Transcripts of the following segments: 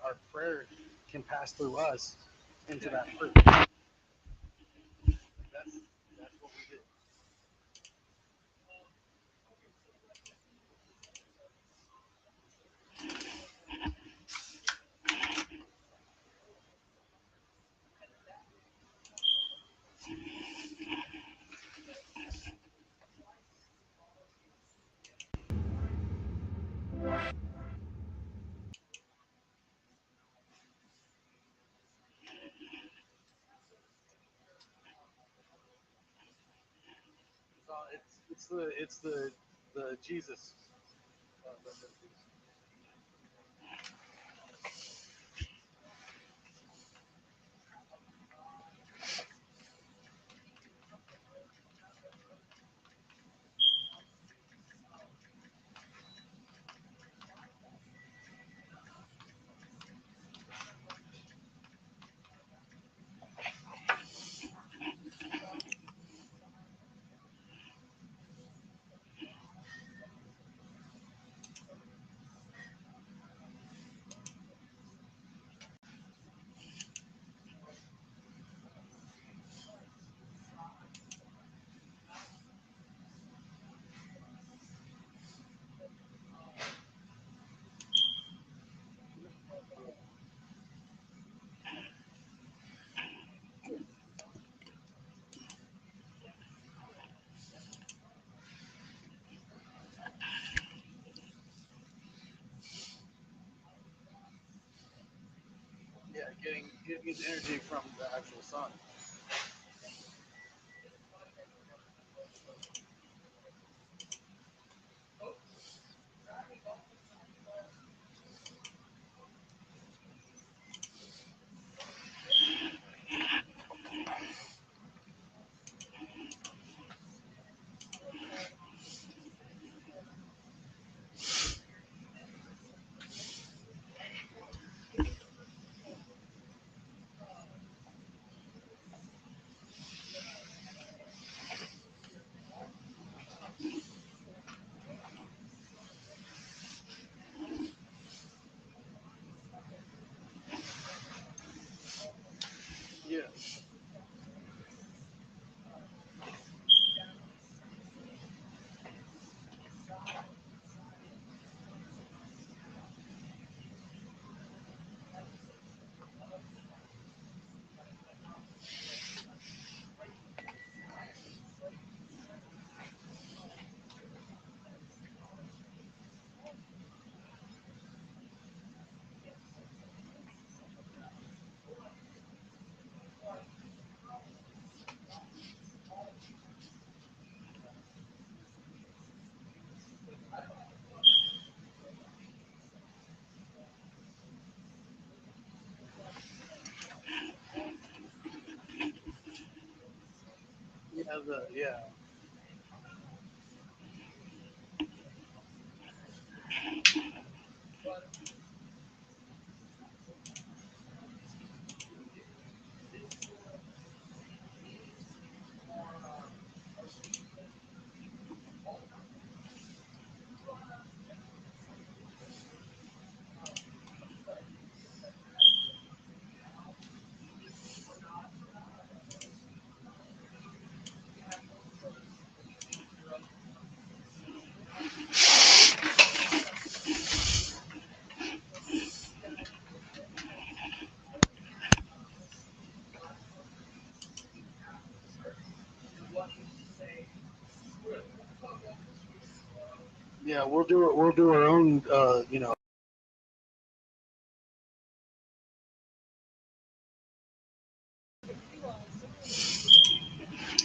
our prayer can pass through us into that fruit. That's what we do. So it's the Jesus. Yeah, getting his energy from the actual sun. Yeah, yeah. Yeah, we'll do it. We'll do our own.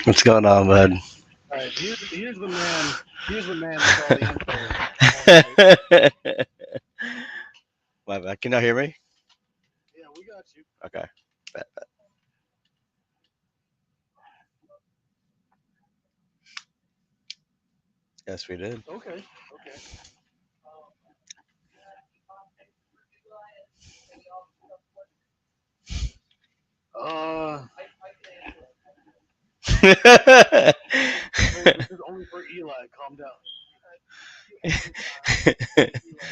What's going on, bud? All right. Here's the man. Here's the man with all the info. All right. My bad. Can you hear me? Yeah, we got you. Okay. Yes, we did. Okay. Okay. Uh, this is only for Eli. Calm down. Only time. Only Eli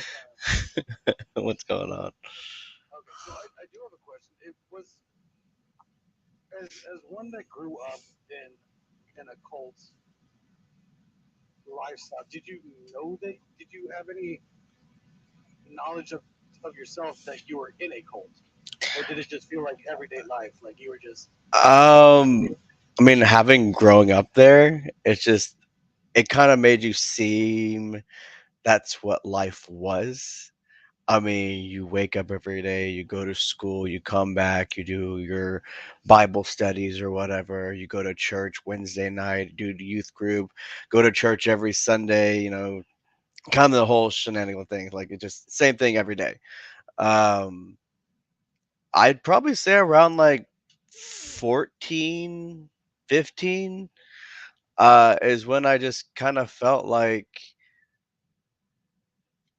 time. What's going on? as one that grew up in a cult lifestyle, did you know that? Did you have any knowledge of yourself that you were in a cult, or did it just feel like everyday life, like you were just Um, I mean, having growing up there, it's just it kind of made you seem that's what life was. I mean, you wake up every day, you go to school, you come back, you do your Bible studies or whatever, you go to church Wednesday night, do the youth group, go to church every Sunday, kind of the whole shenanigan thing. Like it just same thing every day. Um, I'd probably say around like 14, 15, is when I just kind of felt like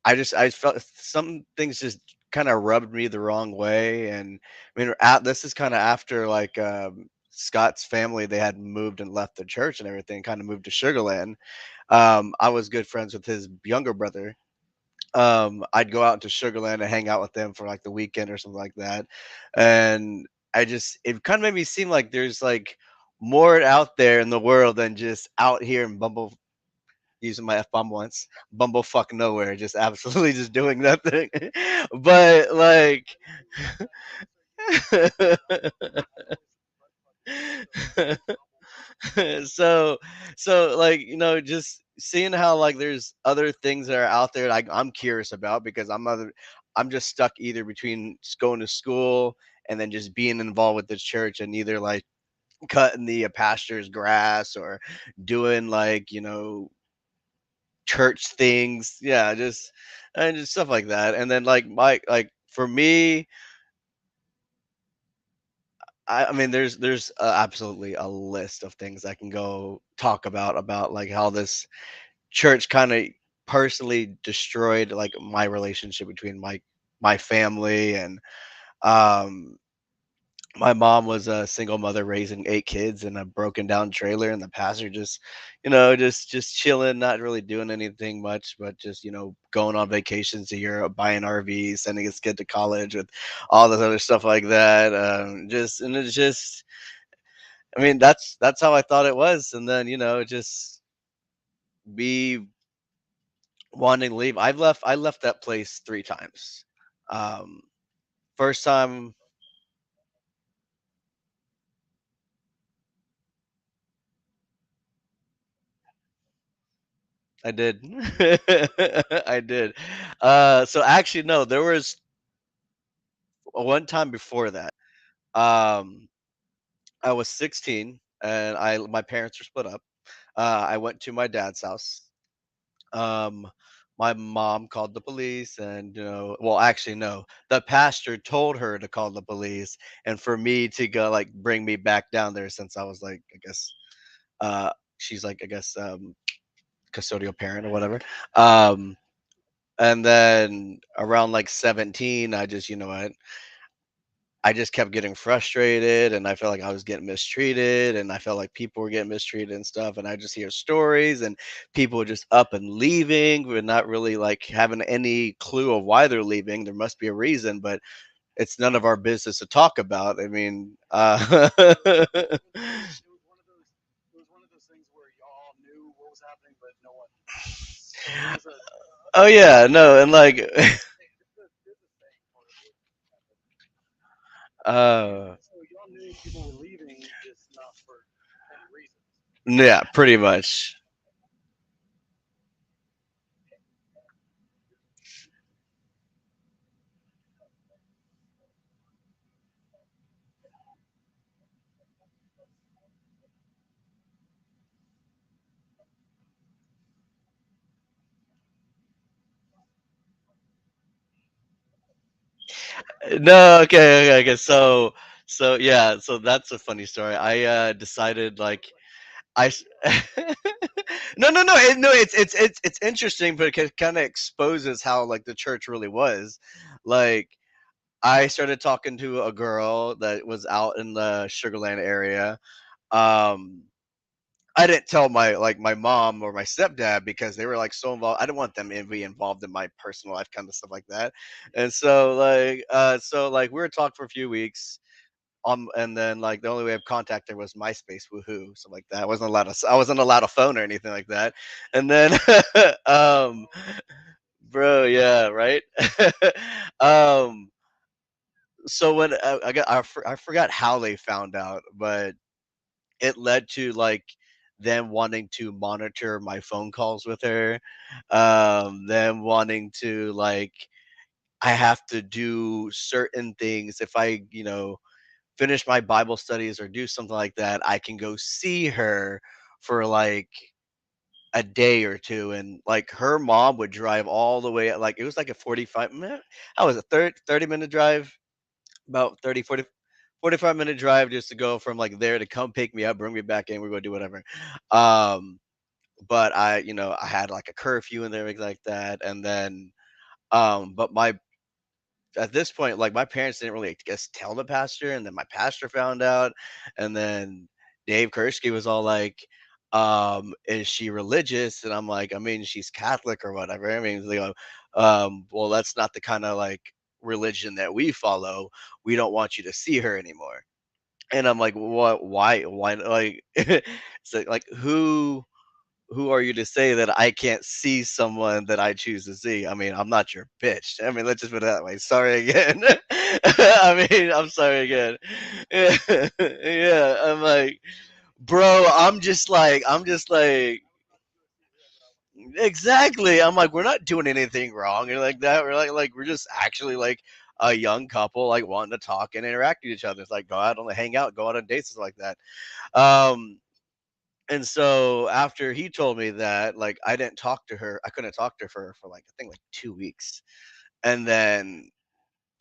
I felt some things just kind of rubbed me the wrong way. And I mean, this is kind of after like Scott's family, they had moved and left the church and everything, kind of moved to Sugarland. I was good friends with his younger brother. I'd go out to Sugarland and hang out with them for like the weekend or something like that. And it kind of made me seem like there's like more out there in the world than just out here in using my F bomb once, bumblefuck nowhere, just absolutely just doing nothing. But like, so like just seeing how like there's other things that are out there like I'm curious about because I'm just stuck either between just going to school and then just being involved with the church and either like cutting the pastor's grass or doing like church things, yeah, just and just stuff like that. And then like for me, I mean, there's absolutely a list of things I can go talk about like how this church kind of personally destroyed like my relationship between my family and um my mom was a single mother raising 8 kids in a broken down trailer, and the pastor just just chilling, not really doing anything much, but just going on vacations to Europe, buying RVs, sending his kid to college with all this other stuff like that. Just and it's just I mean, that's how I thought it was, and then just be wanting to leave. I left that place 3 times. Um, First time I did. I did. So actually, no, there was one time before that. Um, I was 16 and my parents were split up. I went to my dad's house. Um, my mom called the police, and well, actually, no, the pastor told her to call the police, and for me to go like bring me back down there since I was like, I guess, she's like, I guess, custodial parent or whatever. Um, and then around like 17, I just, I just kept getting frustrated and I felt like I was getting mistreated and I felt like people were getting mistreated and stuff. And I just hear stories and people were just up and leaving, but not really like having any clue of why they're leaving. There must be a reason, but it's none of our business to talk about. I mean, it was one of those things where y'all knew what was happening, but no one. It was a oh yeah, no, and like, there's a saying for it. uh, So y'all knew people were leaving, just not for any reasons. yeah, pretty much. No, okay. So yeah, so that's a funny story. I decided like I s- no, no, it's interesting, but it kind of exposes how like the church really was. Like I started talking to a girl that was out in the Sugarland area. Um, I didn't tell my mom or my stepdad because they were like so involved. I didn't want them to be involved in my personal life, kind of stuff like that. And so like we were talking for a few weeks. and then like the only way of contact there was MySpace, woohoo, something like that. I wasn't allowed a phone or anything like that. And then um bro, yeah, right. um so when I forgot how they found out, but it led to like them wanting to monitor my phone calls with her, them wanting to like I have to do certain things if I, finish my Bible studies or do something like that, I can go see her for like a day or two. And like her mom would drive all the way, like it was like a 45 minute, I was a 30-minute drive, about 45-minute drive just to go from like there to come pick me up, bring me back in, we're gonna do whatever. Um, but I had like a curfew and everything like that. And then but my at this point, like my parents didn't really, I guess, tell the pastor, and then my pastor found out, and then Dave Kurski was all like, "Is she religious?" And I'm like, "I mean, she's Catholic or whatever." I mean, they go, "Well, that's not the kind of like religion that we follow. We don't want you to see her anymore." And I'm like, "What? Why? Why?" Like, it's like who are you to say that I can't see someone that I choose to see? I mean, I'm not your bitch. I mean, let's just put it that way. Sorry again. I mean, I'm sorry again. Yeah, yeah. I'm like, bro. I'm just like, exactly. I'm like, we're not doing anything wrong or like that. We're like we're just actually like a young couple, like wanting to talk and interact with each other. It's like go out and hang out, go out on dates, and stuff like that. Um, and so after he told me that, like I didn't talk to her, I couldn't talk to her for like I think like 2 weeks, and then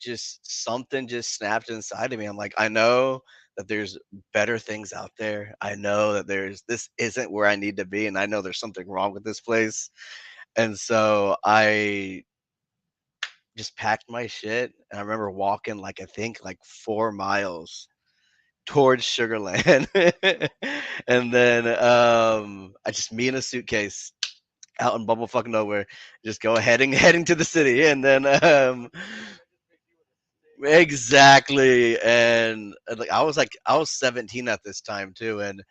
just something just snapped inside of me. I'm like, I know that there's better things out there. I know that this isn't where I need to be, and I know there's something wrong with this place. And so I just packed my shit, and I remember walking like I think like 4 miles towards Sugarland, and then I just me in a suitcase out in bumblefuck nowhere, just go heading to the city, and then exactly, and like I was 17 at this time too, and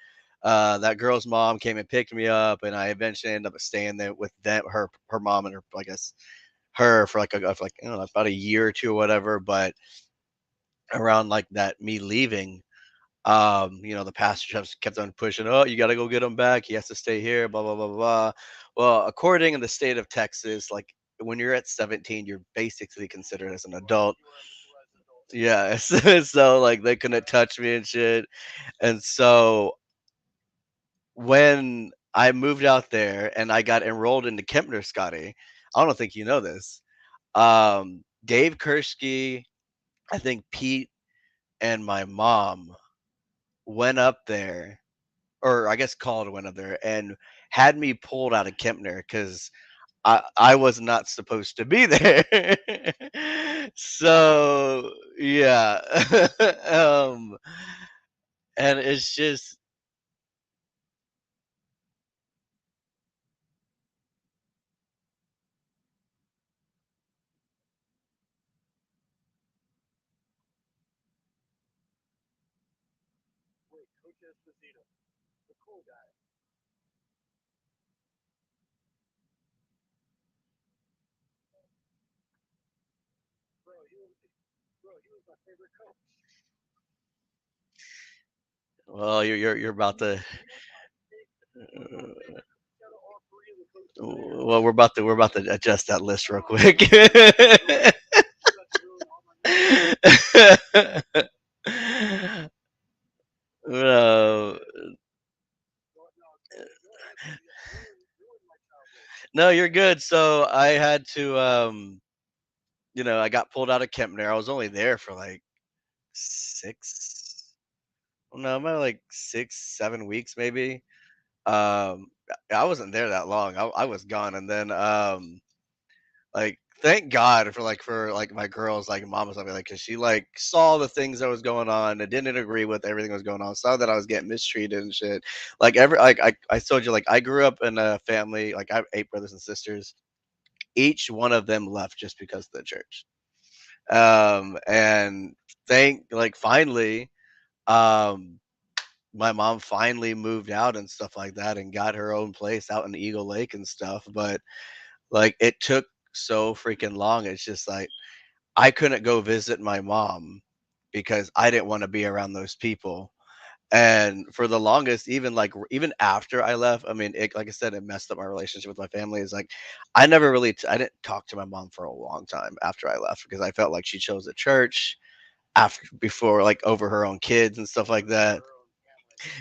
that girl's mom came and picked me up, and I eventually ended up staying there with them, her mom, and her, I guess, her for like for like I don't know, about a year or two or whatever. But around like that me leaving, the pastor just kept on pushing, oh, you got to go get him back, he has to stay here, blah blah blah blah blah. Well, according in the state of Texas, like when you're at 17, you're basically considered as an adult. Yeah. So like they couldn't touch me and shit. And so when I moved out there and I got enrolled into Kempner, Scotty, I don't think you know this, Dave Kursky, I think Pete and my mom went up there, or I guess called went up there and had me pulled out of Kempner because I was not supposed to be there. So yeah, and it's just Wait, Coach Esposito, the cool guy, bro. He was my favorite coach. well, you're about to. Shout out all three of the coaches there. Well, we're about to adjust that list real quick. You got to ruin all my memories. No, No, no, go ahead, man. Ruin my childhood. no, you're good. So I had to, I got pulled out of Kempner. I was only there for like 6, no, maybe like 6, 7 weeks, maybe. I wasn't there that long. I was gone, and then like thank God for my girls like mom and stuff like because she like saw the things that was going on and didn't agree with everything that was going on, saw that I was getting mistreated and shit. Like I told you, like I grew up in a family, like I have 8 brothers and sisters. Each one of them left just because of the church. And thank like finally. Um, my mom finally moved out and stuff like that and got her own place out in Eagle Lake and stuff. But like it took so freaking long. It's just like I couldn't go visit my mom because I didn't want to be around those people. And for the longest, even like even after I left, I mean, it, like I said, it messed up my relationship with my family. Is like I never really, I didn't talk to my mom for a long time after I left because I felt like she chose the church after before like over her own kids and stuff like that.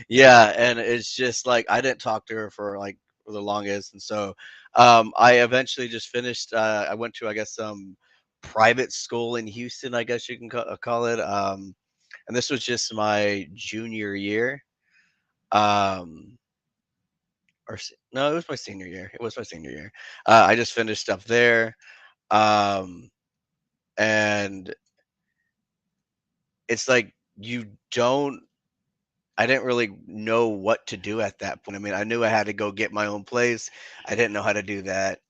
Yeah, and it's just like I didn't talk to her for like for the longest, and so I eventually just finished. I went to I guess some private school in Houston, I guess you can call it. And this was just my junior year. Um, no, it was my senior year. It was my senior year. I just finished up there, um, and it's like you don't. I didn't really know what to do at that point. I mean, I knew I had to go get my own place. I didn't know how to do that.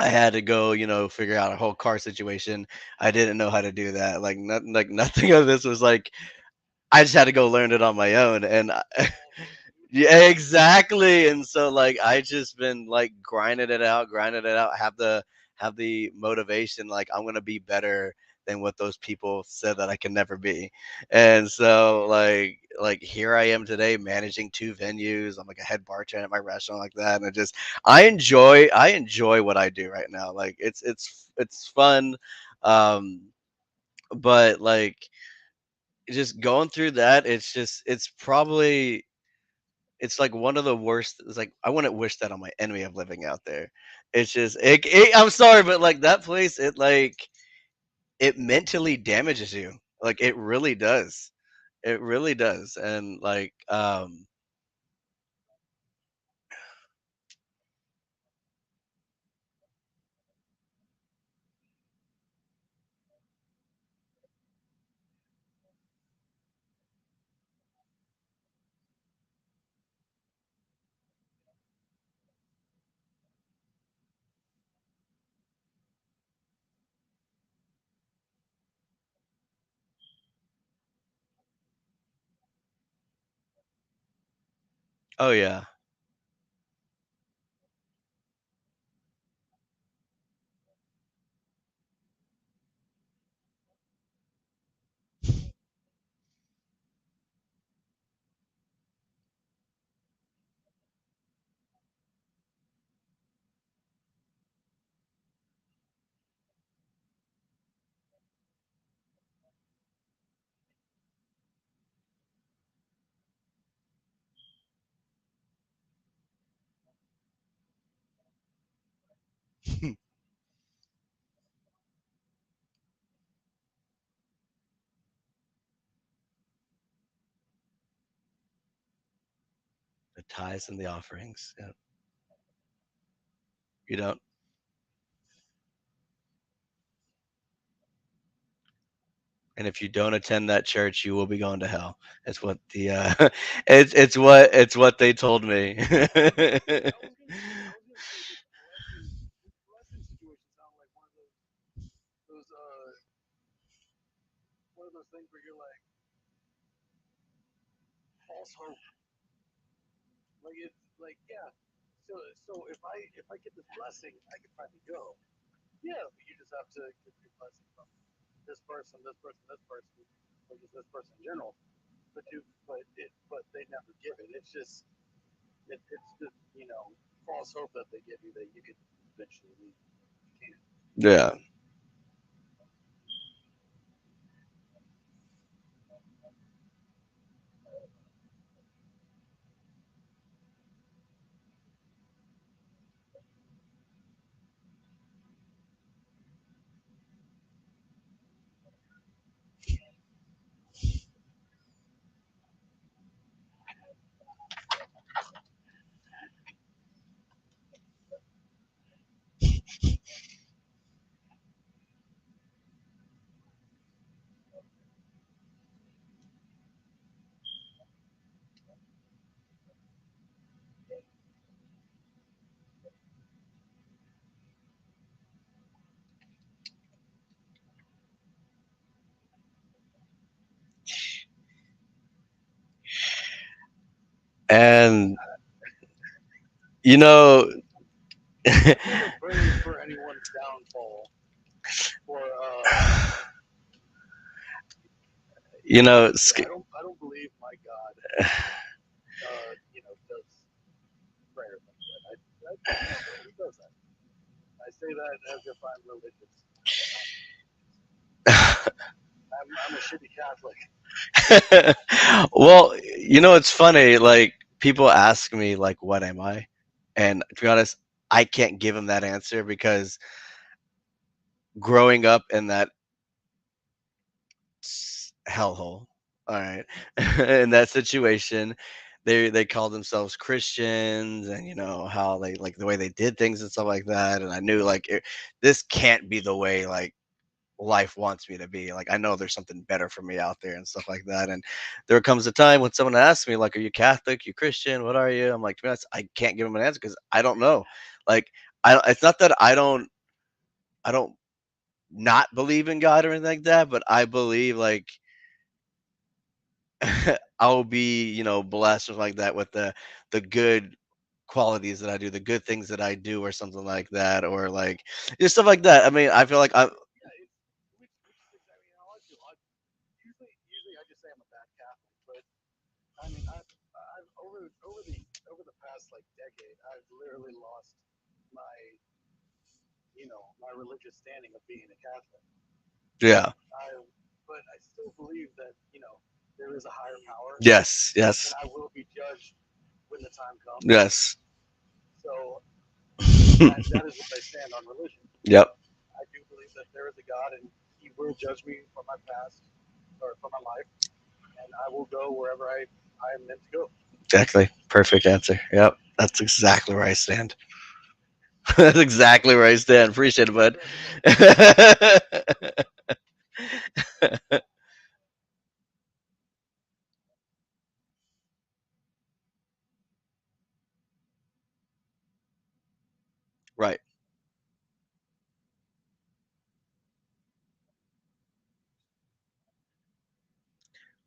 I had to go, figure out a whole car situation. I didn't know how to do that. Like nothing of this was like I just had to go learn it on my own. And yeah, exactly. And so like I just been like grinding it out, have the motivation like I'm gonna be better than what those people said that I can never be. And so like here I am today managing two venues. I'm like a head bartender at my restaurant like that. And I enjoy what I do right now. Like it's fun. Um but like just going through that, it's probably it's like one of the worst. It's like I wouldn't wish that on my enemy of living out there. It's just I'm sorry, but like that place, it mentally damages you. Like it really does. It really does. And like oh yeah. The tithes and the offerings. Yeah. You don't. And if you don't attend that church, you will be going to hell. It's what the it's what they told me. The blessing situation sound like those one of those things where you're like false hope. Like it's like yeah. So if I get this blessing, I can finally go. Yeah, but you just have to get your blessing from this person, this person, this person, or just this person in general. But they never give it. It's just false hope that they give you that you could eventually leave. You can't. Yeah. And you know, I've never prayed for anyone's downfall, or you know, yeah, I don't believe my God, does prayer like that. I don't believe he does that. I say that as if I'm religious. I'm a shitty Catholic. well, it's funny. Like people ask me, like, "What am I?" And to be honest, I can't give them that answer because growing up in that hellhole, all right, in that situation, they call themselves Christians, and how they like the way they did things and stuff like that. And I knew like this can't be the way like life wants me to be. Like I know there's something better for me out there and stuff like that. And there comes a time when someone asks me like, "Are you Catholic? You Christian? What are you?" I'm like, to be honest, I can't give them an answer because I don't know. Like it's not that I don't not believe in God or anything like that, but I believe like I'll be, blessed with like that with the good qualities that I do, the good things that I do, or something like that, or like just stuff like that. I mean, I feel like I'm Yeah, which is exactly how I feel. Usually I just say I'm a bad Catholic, but I mean, I've over the past like decade, I've literally lost my my religious standing of being a Catholic. yeah. I but I still believe that there is a higher power, Yes, and yes, I will be judged when the time comes. yes. So that is what I stand on religion. Yep, I do believe that there is a God, and He will judge me for my past or for my life, and I will go wherever I am meant to go. exactly. Perfect answer. Yep, that's exactly where I stand. That's exactly where I stand. Appreciate it, bud. Right.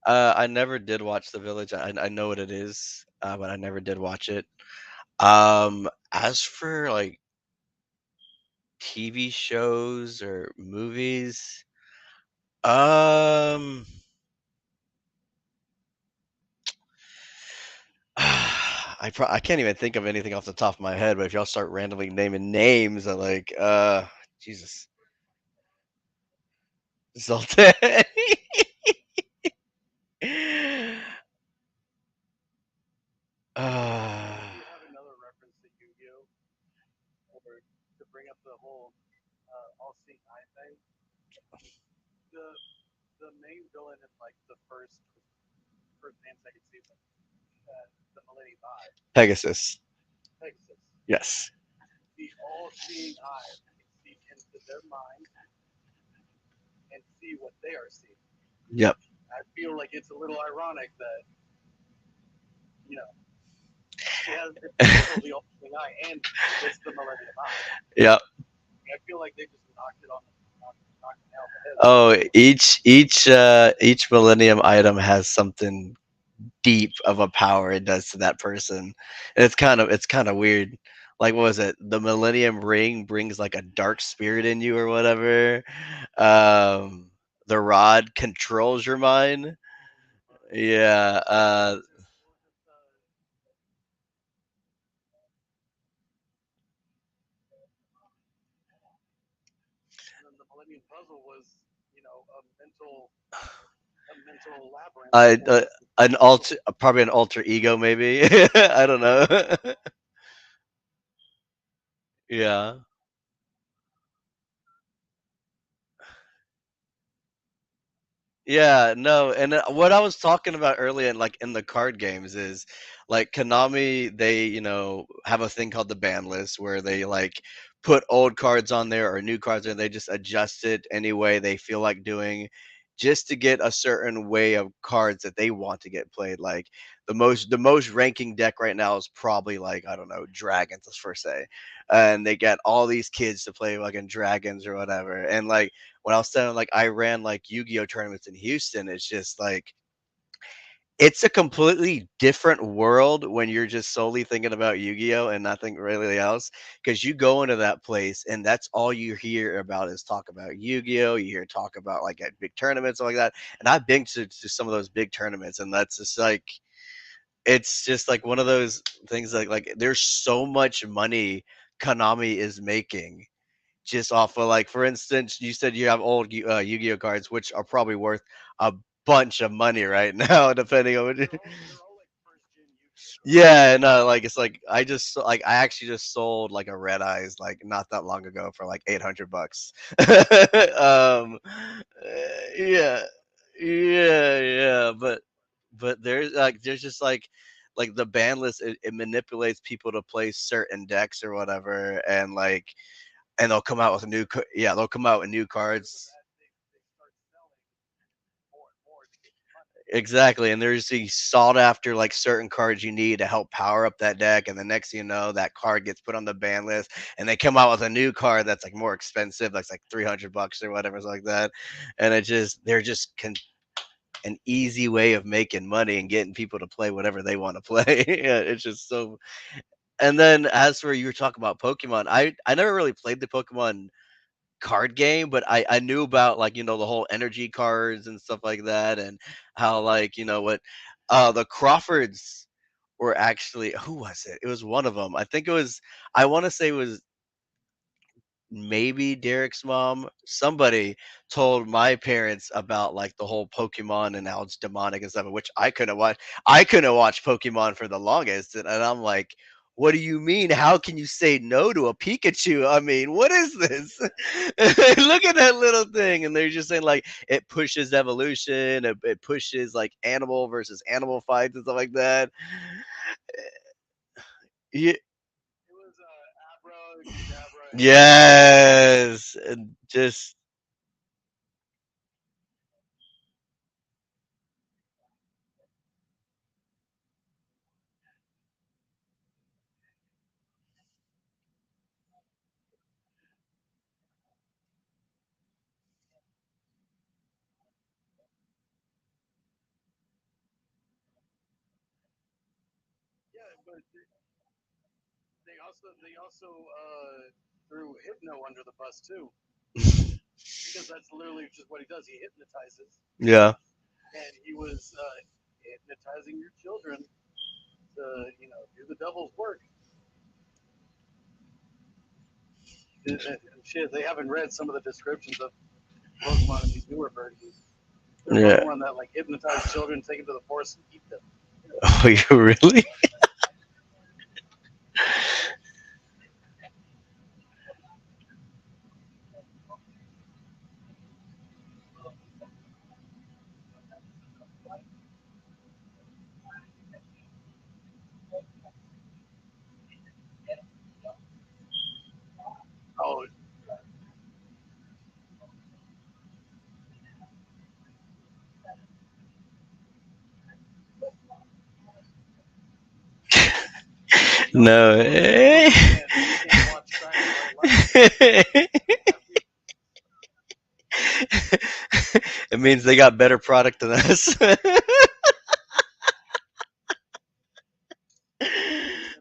I never did watch The Village. I know what it is, but I never did watch it. As for like TV shows or movies, um, I can't even think of anything off the top of my head. But if y'all start randomly naming names, I like Jesus, Zoltan. uh, Do you have another reference to Yu-Gi-Oh, or to bring up the whole all-seeing eye thing? The the main villain in like the first and second season, the Millennium Eye, Pegasus. Pegasus, Yes. the all-seeing eye can see into their mind and see what they are seeing. Yep. I feel like it's a little ironic that you know he has it's also the all-seeing eye and it's the Millennium Eye. Yep. I feel like they just knocked it out the head with that Oh, one. each millennium item has something deep of a power it does to that person. And it's kind of weird. Like what was it? The Millennium Ring brings like a dark spirit in you or whatever. Um the rod controls your mind. Yeah. What was it? And then the Millennium Puzzle was a mental labyrinth I for an people. alter probably an alter ego maybe. I don't know. Yeah. Yeah, no, and what I was talking about earlier, like in the card games, is like Konami. They, have a thing called the ban list where they like put old cards on there or new cards, and they just adjust it any way they feel like doing, just to get a certain way of cards that they want to get played. Like the most ranking deck right now is probably like I don't know dragons, let's first say, and they get all these kids to play like in dragons or whatever, and like when I was saying like I ran like Yu-Gi-Oh tournaments in Houston, it's just like It's a completely different world when you're just solely thinking about Yu-Gi-Oh and nothing really else. Because you go into that place and that's all you hear about is talk about Yu-Gi-Oh. You hear talk about like at big tournaments and like that. And I've been to some of those big tournaments, and that's just like it's just like one of those things like there's so much money Konami is making just off of like, for instance, you said you have old Yu-Gi-Oh cards, which are probably worth a bunch of money right now, depending on what. They're all like first gen Yu-Gi-Oh cards. Yeah, no, like it's like like I actually just sold like a Red Eyes like not that long ago for like $800. Yeah, yeah, but there's just like the ban list it manipulates people to play certain decks or whatever, and they'll come out with yeah, they'll come out with new cards. They start selling more and more to get money. Exactly, and there's these sought after like certain cards you need to help power up that deck, and the next thing you know, that card gets put on the ban list, and they come out with a new card that's like more expensive, that's like $300 or whatever, it's like that, and they're just an easy way of making money and getting people to play whatever they want to play. Yeah, it's just so. And then as for you were talking about Pokemon, I never really played the Pokemon card game, but I knew about like the whole energy cards and stuff like that, and how like what the Crawfords were actually who was it? It was one of them. I think it was I want to say it was maybe Derek's mom. Somebody told my parents about like the whole Pokemon and how it's demonic and stuff, which I couldn't watch. I couldn't watch Pokemon for the longest, and I'm like, what do you mean? How can you say no to a Pikachu? I mean, what is this? Look at that little thing, and they're just saying like it pushes evolution, it pushes like animal versus animal fights and stuff like that. Yeah, It was Abra, Kadabra, and yes, and just yeah, but they also threw Hypno under the bus too, because that's literally just what he does. He hypnotizes, yeah. and he was hypnotizing your children to do the devil's work. Shit, they haven't read some of the descriptions of Pokemon in these newer versions. There's Yeah. Pokemon that like hypnotize children, take them to the forest, and eat them. Oh, you really? Oh, No. no, you can't watch Shining Bright Lights. It means they got better product than us. In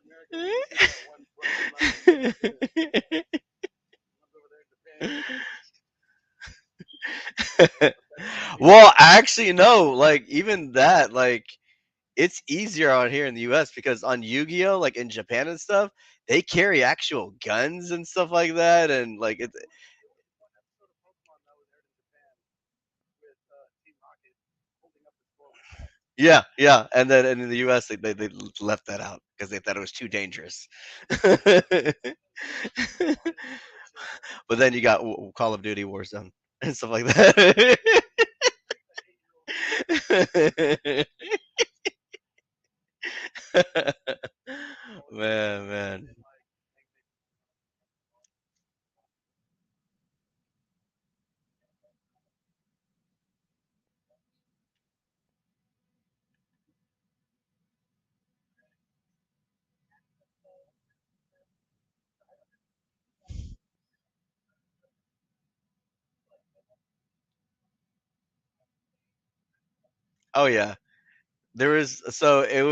America, we just see that one bright light and that's it. One's over there in Japan, that's Well, actually, no. Like even that, like it's easier out here in the U.S. because on Yu-Gi-Oh, like in Japan and stuff, they carry actual guns and stuff like that, and like it. there was one episode of Pokemon that was aired in Japan with Team Rocket holding up the score with guns. Yeah, yeah, and in the U.S. they left that out because they thought it was too dangerous. They wanted it for their children. But then you got Call of Duty Warzone and stuff like that. Make the 8-year-old only Man, man. they like make they Oh yeah. there was so it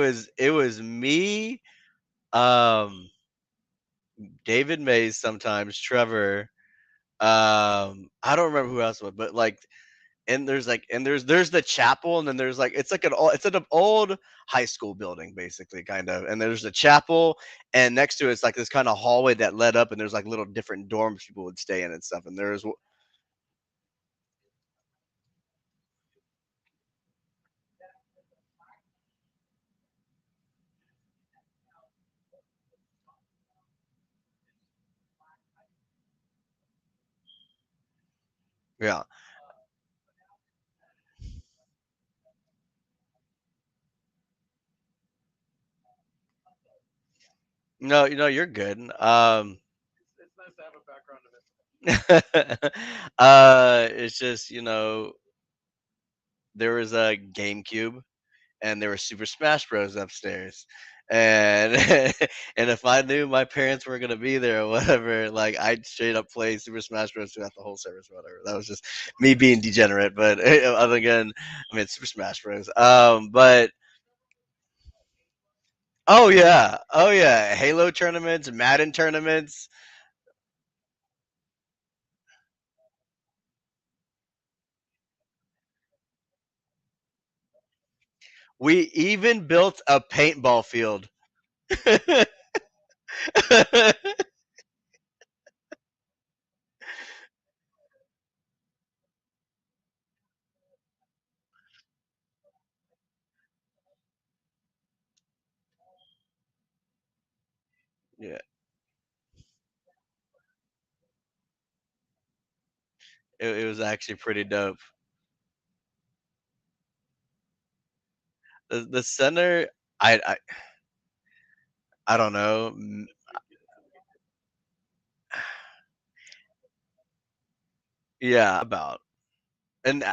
was me, um, David Mays sometimes, Trevor, I don't remember who else was, but like and there's the chapel, and then there's like it's an old high school building basically, kind of, and there's the chapel, and next to it's like this kind of hallway that led up, and there's like little different dorms people would stay in and stuff, and yeah. No, you're good. It's nice to have a background of it. It's just, there was a GameCube, and there were Super Smash Bros upstairs. And and if I knew my parents were gonna be there or whatever, like I'd straight up play Super Smash Bros throughout the whole service or whatever. That was just me being degenerate. But other again, I mean Super Smash Bros. But oh yeah, Halo tournaments, Madden tournaments. We even built a paintball field. Yeah, it was actually pretty dope. The center, I, I I don't know. Yeah, about and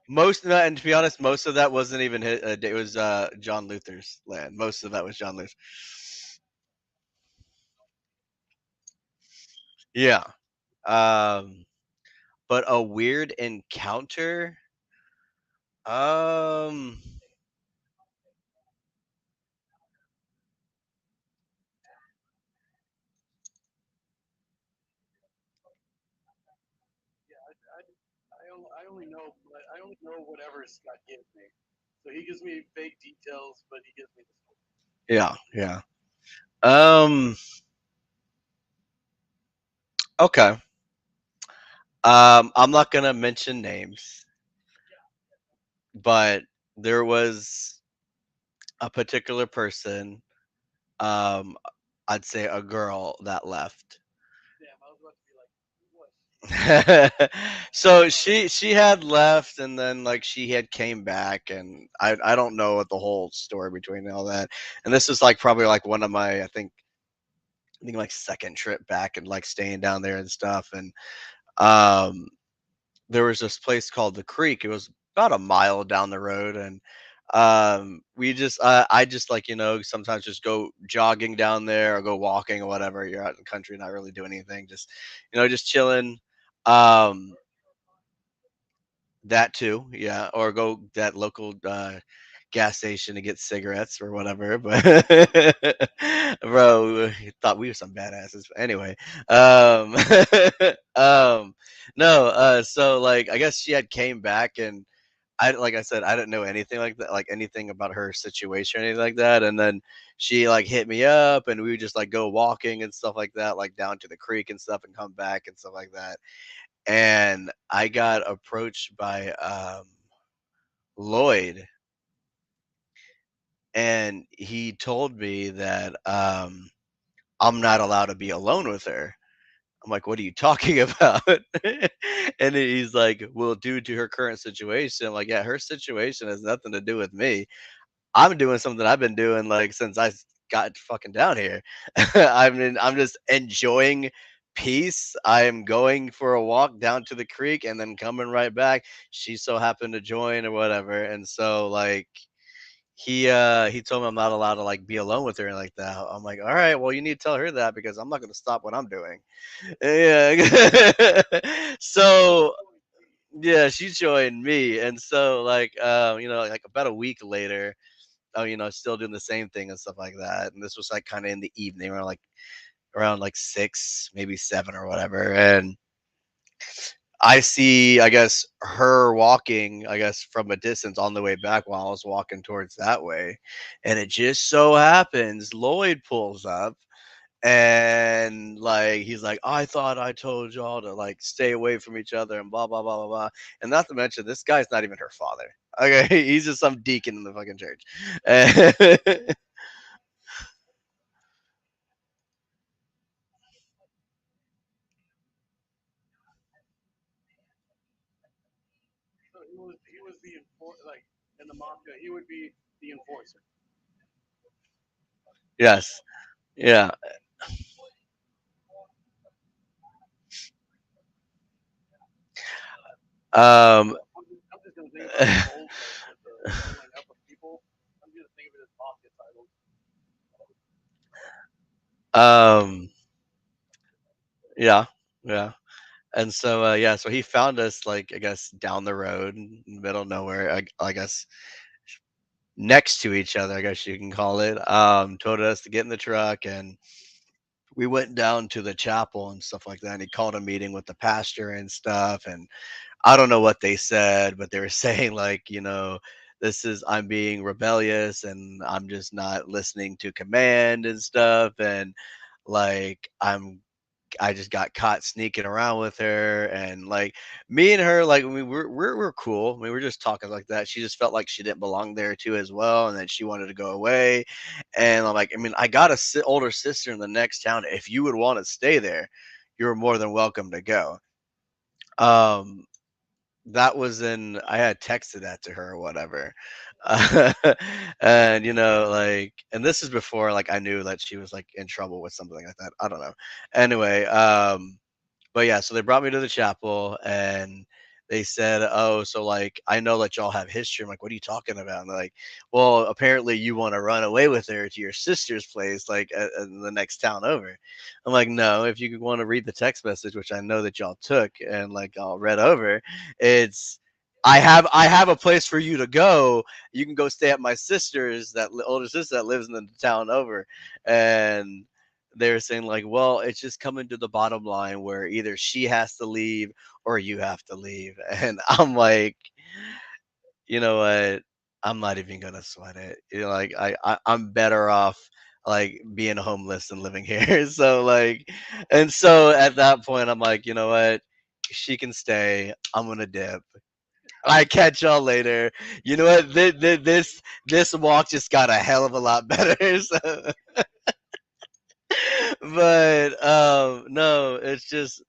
most of that, and to be honest, most of that wasn't even his. It was John Luther's land. Most of that was John Luther. Yeah. Um, but a weird encounter. Um, Yeah, I only know whatever Scott gives me. So he gives me vague details, but he gives me the story. yeah, yeah. Um, okay. I'm not gonna mention names, but there was a particular person, um, I'd say a girl that left. Damn, I was about to be like, what? So she had left, and then like she had came back, and I don't know what the whole story between all that. And this is like probably like one of my I think like second trip back, and like staying down there and stuff. And um there was this place called the Creek. It was about a mile down the road, and we just I just like sometimes just go jogging down there or go walking or whatever. You're out in the country, not really doing anything, just just chilling. Um, that too, yeah, or go that local gas station to get cigarettes or whatever. But bro, he thought we were some badasses. But anyway, um, no, so like I guess she had came back, and like I said, I didn't know anything like that, like anything about her situation or anything like that. And then she like hit me up, and we would just like go walking and stuff like that, like down to the creek and stuff, and come back and stuff like that. And I got approached by Lloyd, and he told me that I'm not allowed to be alone with her. I'm like, what are you talking about? And he's like, well, due to her current situation. I'm like, yeah, her situation has nothing to do with me. I'm doing something I've been doing like since got fucking down here. I mean, I'm just enjoying peace. I am going for a walk down to the creek and then coming right back. She so happened to join or whatever. And so like he told me I'm not allowed to like be alone with her like that. I'm like, all right, well you need to tell her that because I'm not gonna stop what I'm doing. Yeah. So yeah, she joined me. And so like like about a week later, still doing the same thing and stuff like that. And this was like kind of in the evening, around like 6, maybe 7 or whatever. And I see, I guess, her walking, I guess, from a distance on the way back while I was walking towards that way. And it just so happens Lloyd pulls up and like he's like, I thought I told y'all to like stay away from each other and blah blah blah blah blah. And not to mention this guy's not even her father. Okay, he's just some deacon in the fucking church. And So he was the like in the mafia. He would be the enforcer. yes, yeah. Um, I'm just gonna think about the old like with the growing up of people. I'm gonna think of it as mafia titles. um, yeah, yeah. And so yeah, so he found us like I guess down the road in the middle of nowhere. I guess next to each other, I guess you can call it. Told us to get in the truck and we went down to the chapel and stuff like that. And he called a meeting with the pastor and stuff. And I don't know what they said, but they were saying like, this is I'm being rebellious and I'm just not listening to command and stuff. And like I just got caught sneaking around with her, and like me and her, like we're cool. I mean, we're just talking like that. She just felt like she didn't belong there too as well, and then she wanted to go away. And I'm like, I mean, I got a older sister in the next town. If you would want to stay there, you're more than welcome to go. Um, that was in I had texted that to her or whatever. And like and this is before like I knew that she was like in trouble with something like that. I don't know. Anyway, but yeah, so they brought me to the chapel and they said, "Oh, so like I know that y'all have history." I'm like, "What are you talking about?" And they're like, "Well, apparently you want to run away with her to your sister's place, like in the next town over." I'm like, "No, if you want to read the text message, which I know that y'all took and like all read over, it's I have a place for you to go. You can go stay at my sister's older sister that lives in the town over." And they were saying like, well, it's just coming to the bottom line where either she has to leave or you have to leave. And I'm like, you know what? I'm not even gonna sweat it. Like I'm better off like being homeless and living here. So like, and so at that point, I'm like, you know what? She can stay. I'm gonna dip. I catch y'all later. You know what? This walk just got a hell of a lot better. So, but no, it's just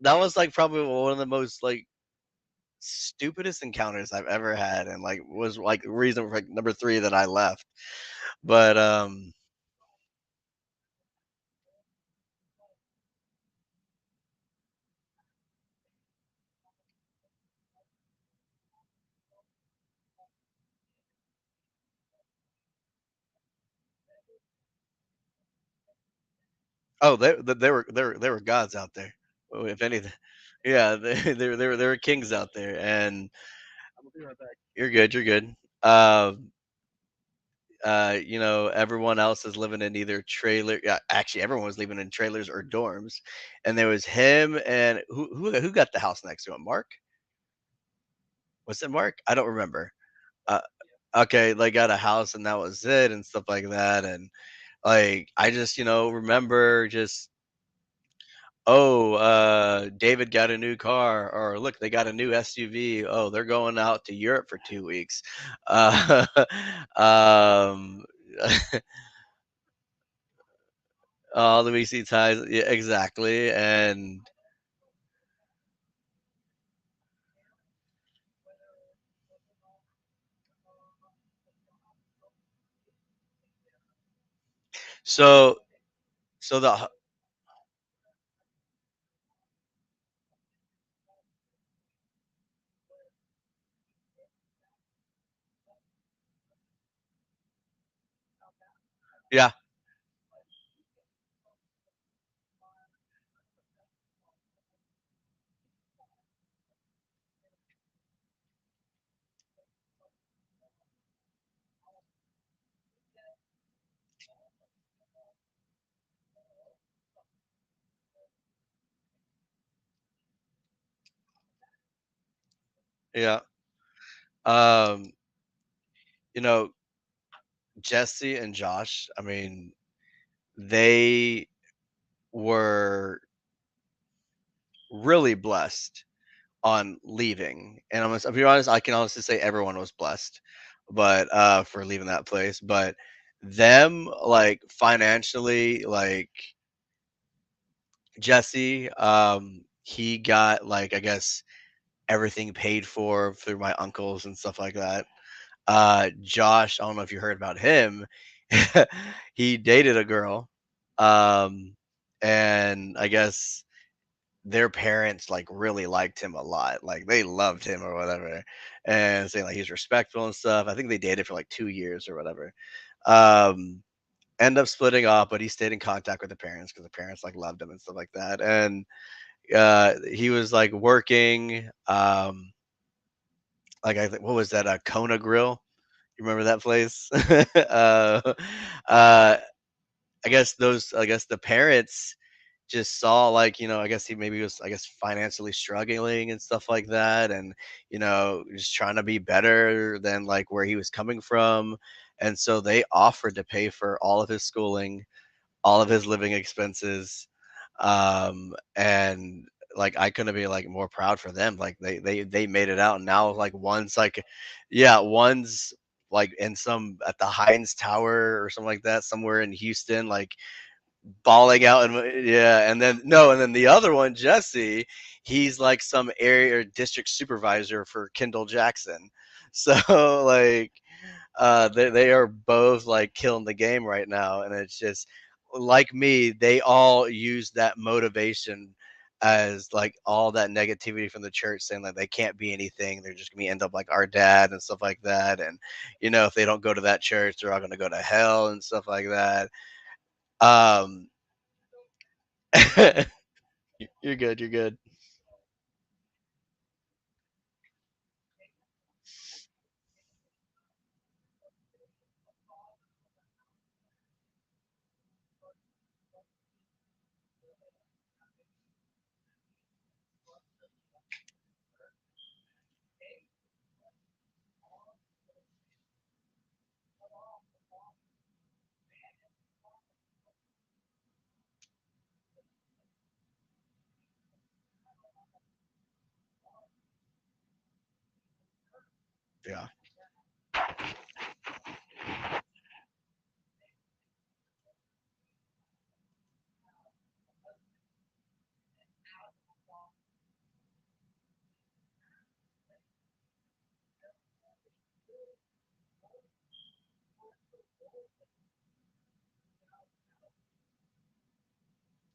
that was like probably one of the most like stupidest encounters I've ever had, and like was like reason for like number three that I left. But oh, there were gods out there. If anything, yeah, there were kings out there, and I'm gonna be right back. you're good, you're good. Everyone else is living in either trailer. Yeah, actually, everyone was living in trailers or dorms, and there was him and who got the house next to him. Mark, was it Mark? I don't remember. Uh, okay, they got a house and that was it and stuff like that. And like I just remember just oh David got a new car, or look, they got a new SUV. Oh, they're going out to Europe for 2 weeks. uh um all the VC ties, yeah, exactly. And so so the yeah. Yeah. Um, you know, Jesse and Josh, I mean, they were really blessed on leaving. And I'll be honest, I can honestly say everyone was blessed, but for leaving that place. But them like financially, like Jesse, he got like I guess everything paid for through my uncles and stuff like that. Josh, I don't know if you heard about him. He dated a girl, um, and I guess their parents like really liked him a lot. Like they loved him or whatever, and saying like he's respectful and stuff. I think they dated for like 2 years or whatever. Um, End up splitting up, but he stayed in contact with the parents because the parents like loved him and stuff like that. And he was like working. Like I think what was that? A Kona Grill. You remember that place? Uh, I guess those. I guess the parents just saw like I guess he maybe was I guess financially struggling and stuff like that, and just trying to be better than like where he was coming from, and so they offered to pay for all of his schooling, all of his living expenses, and like I couldn't be like more proud for them. Like they made it out, and now like one's like, yeah, one's like in some at the Heinz Tower or something like that, somewhere in Houston, like balling out. And yeah, and then no, and then the other one, Jesse, he's like some area or district supervisor for Kendall Jackson. So like they are both like killing the game right now, and it's just like me, they all use that motivation as like all that negativity from the church saying like they can't be anything, they're just gonna end up like our dad and stuff like that. And if they don't go to that church, they're all gonna go to hell and stuff like that. um you're good, you're good. Yeah,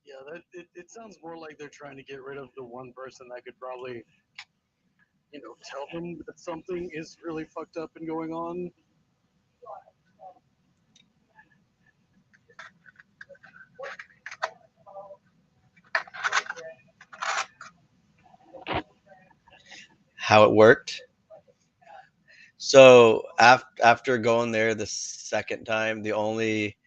Yeah, it sounds more like they're trying to get rid of the one person that could probably, tell them that something is really fucked up and going on. how it worked. So after going there the second time, the only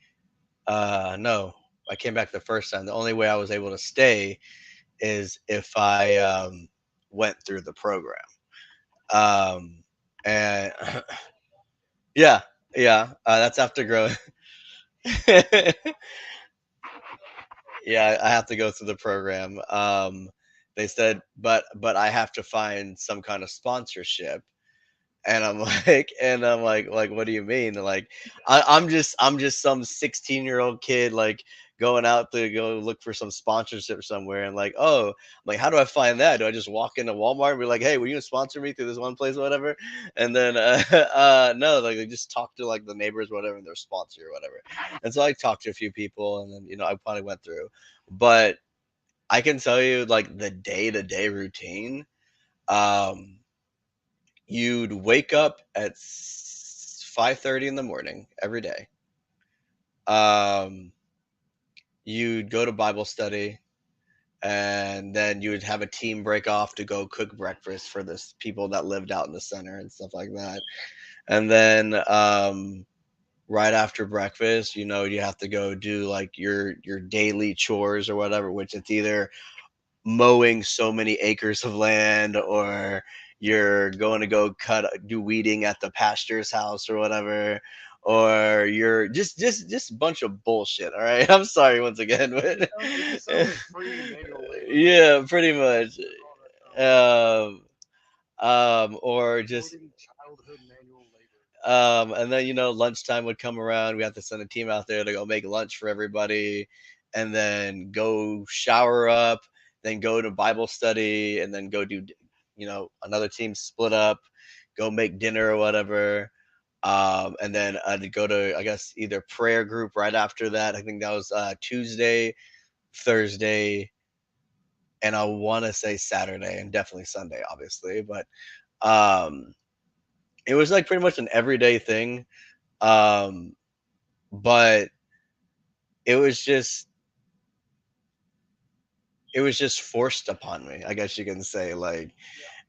no, I came back the first time. The only way I was able to stay is if I went through the program. And yeah, yeah, that's after growing. Yeah, I have to go through the program. They said, but I have to find some kind of sponsorship. And I'm like, what do you mean? Like, I'm just some 16-year-old kid, like going out to go look for some sponsorship somewhere, and like, oh, I'm like, how do I find that? Do I just walk into Walmart and be like, hey, will you sponsor me through this one place, or whatever? And then, no, like, I just talk to like the neighbors, or whatever, and their sponsor or whatever. And so I talked to a few people, and then I finally went through. But I can tell you, like, the day-to-day routine. Um, You'd wake up at 5:30 in the morning every day. Um, you'd go to Bible study, and then you would have a team break off to go cook breakfast for the people that lived out in the center and stuff like that. And then right after breakfast, you have to go do like your daily chores or whatever, which it's either mowing so many acres of land, or you're going to go do weeding at the pastor's house or whatever, or you're just a bunch of bullshit. All right, I'm sorry once again, but It just sounds like free manual labor. yeah, pretty much. All that sounds Or just floating childhood manual labor. and then lunchtime would come around. We have to send a team out there to go make lunch for everybody, and then go shower up, then go to Bible study, and then go do another team split up, go make dinner or whatever. And then I'd go to, I guess, either prayer group right after that. I think that was Tuesday, Thursday, and I want to say Saturday, and definitely Sunday, obviously. But um, it was like pretty much an everyday thing. Um, but it was just it was just forced upon me, I guess you can say. Like,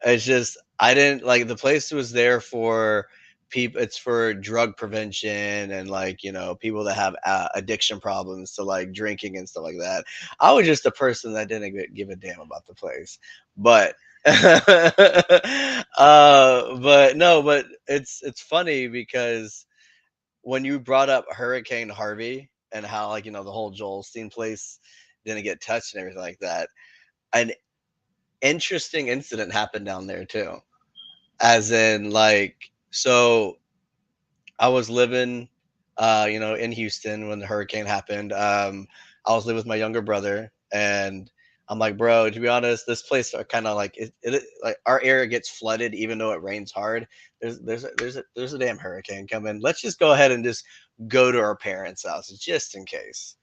it's just, I didn't like, the place was there for people. It's for drug prevention and, like, people that have addiction problems to like drinking and stuff like that. I was just a person that didn't give a damn about the place. But but no, but it's funny because when you brought up Hurricane Harvey and how, like, the whole Joel Osteen place didn't get touched and everything like that, an interesting incident happened down there too. As in, like, so I was living, in Houston when the hurricane happened. I was living with my younger brother, and I'm like, bro, to be honest, this place are kind of like like our area gets flooded even though it rains hard. There's a damn hurricane coming. Let's just go ahead and just go to our parents' house just in case.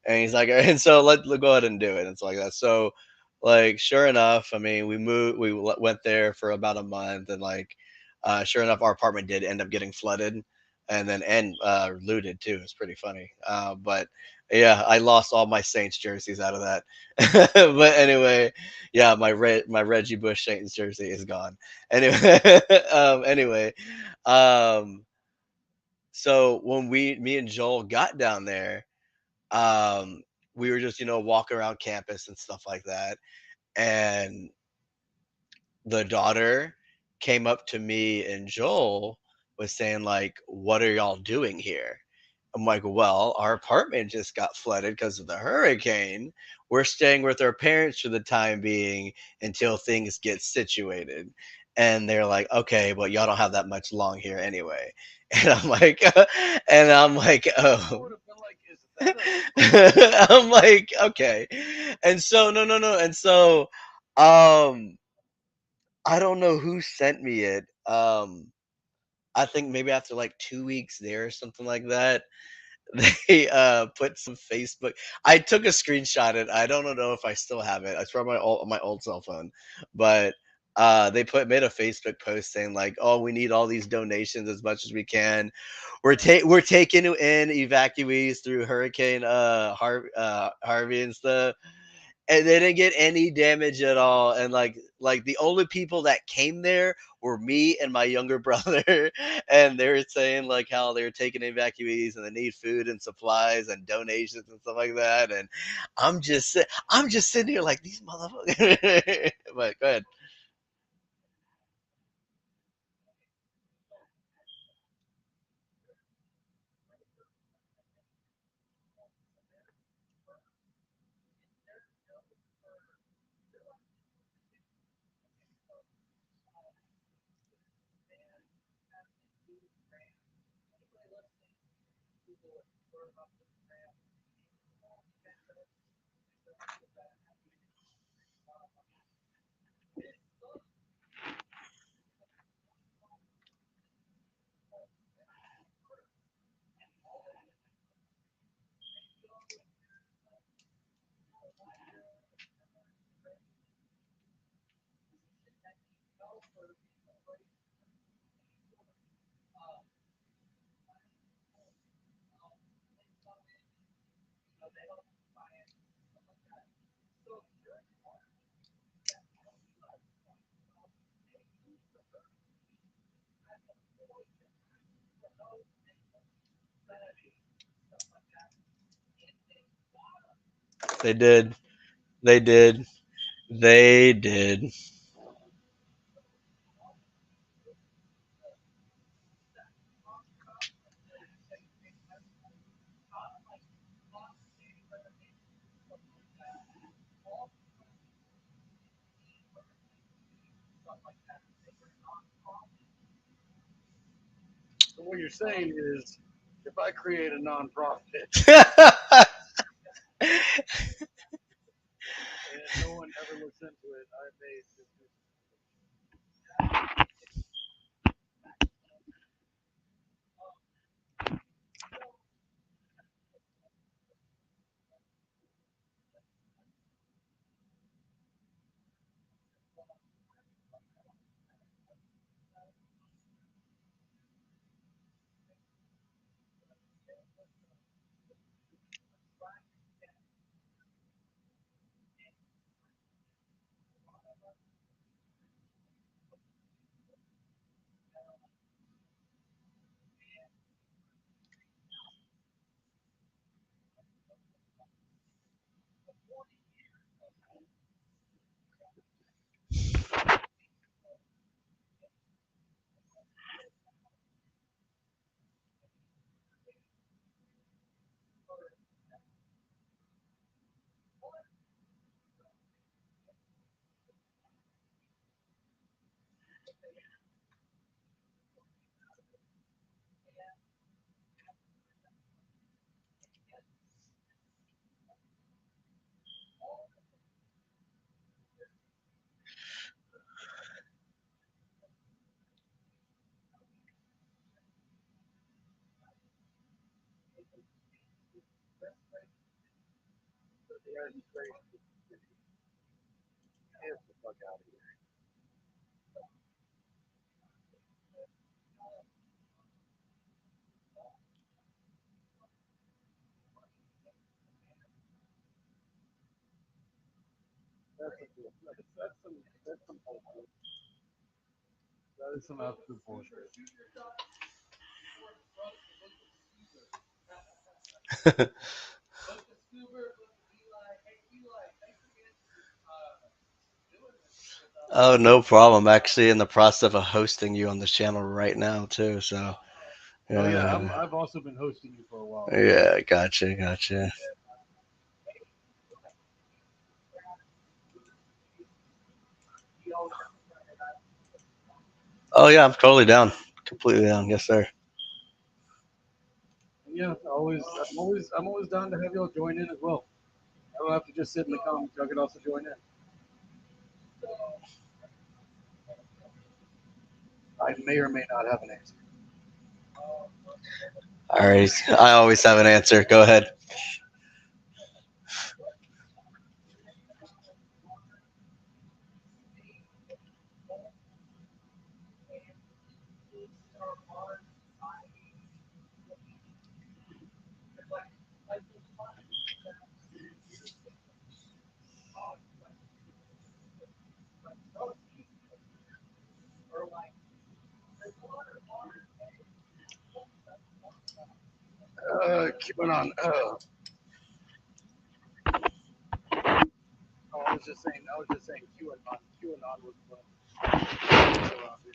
And he's like, and so let's go ahead and do it. And it's like that. So, like, sure enough, I mean, went there for about a month, and like, sure enough, our apartment did end up getting flooded and then looted too. It's pretty funny. But yeah, I lost all my Saints jerseys out of that. But anyway, yeah, my Reggie Bush Saints jersey is gone. Anyway, anyway, um, so when me and Joel got down there, um, we were just walking around campus and stuff like that, and the daughter came up to me and Joel was saying, like, "What are y'all doing here?" I'm like, "Well, our apartment just got flooded because of the hurricane. We're staying with our parents for the time being until things get situated." And they're like, "Okay, but y'all don't have that much long here anyway." And I'm like, I "Oh." would have been like, is that I'm like, "Okay." And so, no, no, no. And so, um, I don't know who sent me it. I think maybe after like 2 weeks there or something like that, they put some Facebook. I took a screenshot. It. I don't know if I still have it. It's from my old cell phone, but they made a Facebook post saying, like, "Oh, we need all these donations as much as we can. We're taking in evacuees through Hurricane Harvey and stuff." And they didn't get any damage at all. And like the only people that came there were me and my younger brother, and they were saying like how they were taking evacuees and they need food and supplies and donations and stuff like that. And I'm just sitting here like, these motherfuckers. But go ahead. They did. They did. They did. So what you're saying is, if I create a nonprofit and no one ever looks into it, I may just do. Get the fuck out of here. That's some bullshit. That is some absolute bullshit. Oh, no problem. I'm actually in the process of hosting you on this channel right now too. So Oh yeah, yeah, I've also been hosting you for a while. yeah, gotcha, gotcha. Oh yeah, I'm totally down, completely down. Yes, sir. And yeah, I'm always down to have y'all join in as well. I don't have to just sit in the comments. Y'all can also join in. I may or may not have an answer. All right, I always have an answer. Go ahead. Keeping on. I was just saying. I was just saying. QAnon. QAnon was around here.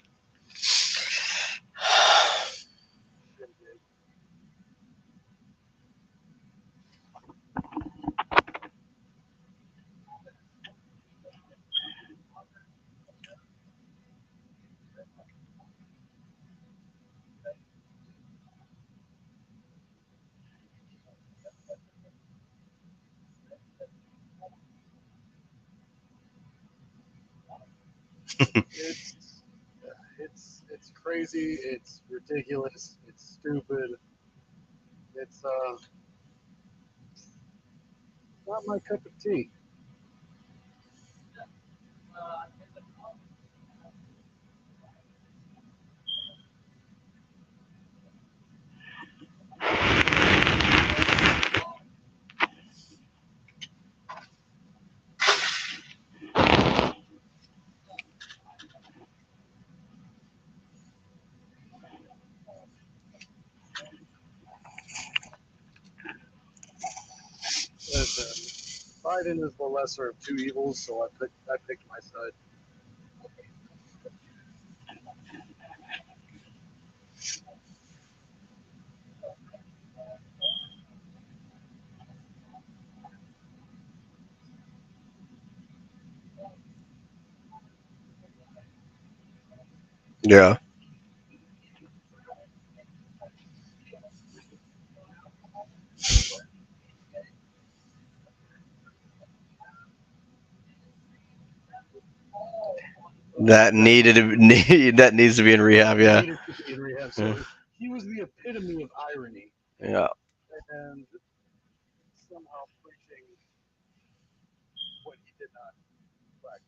It's it's crazy. It's ridiculous. It's stupid. It's not my cup of tea. Listen, Biden is the lesser of two evils, so I picked my side. Yeah. That that needed to need that needs to be in rehab. Yeah. needed to be in rehab. Yeah. So he was the epitome of irony, Yeah. and somehow preaching what he did not practice.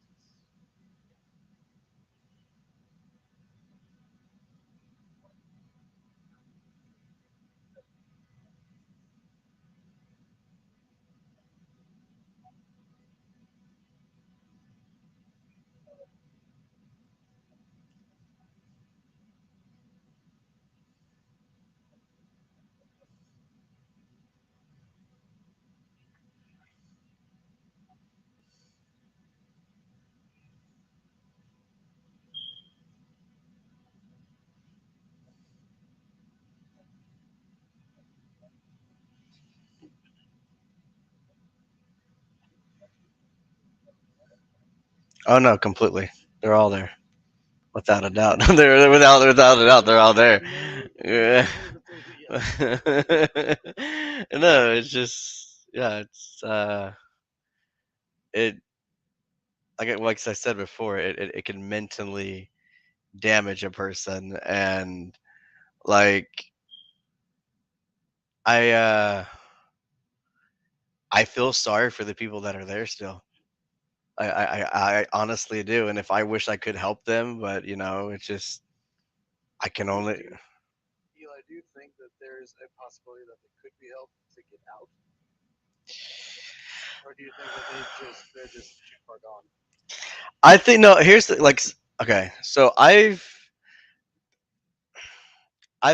Oh no, completely. They're all there, without a doubt. They're without a doubt. They're all there. There's Yeah. no hesitation. No, Yes, they're all there. it's just yeah. It's it like I said before. It can mentally damage a person, and like I uh I feel sorry for the people that are there still. I honestly do, and if I wish I could help them, but it's just I can Do, only. do Eli, do you think that there's a possibility that they could be helped to get out, or do you think that they're just too far gone? I think no. Here's the okay. So I've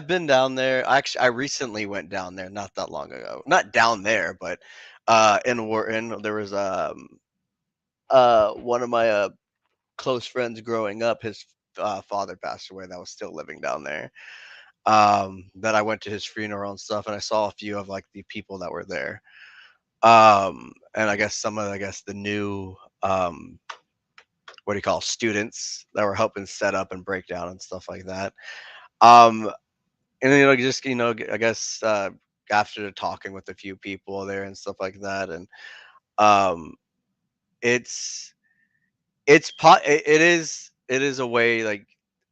been down there. Actually, I recently went down there not that long ago. Not down there, but in Wharton, there was one of my close friends growing up. His father passed away. That was still living down there. That I went to his funeral and stuff, and I saw a few of like the people that were there. And I guess some of the new what do you call students that were helping set up and break down and stuff like that. Um, and then, just I guess after talking with a few people there and stuff like that, and um, it's it is a way, like,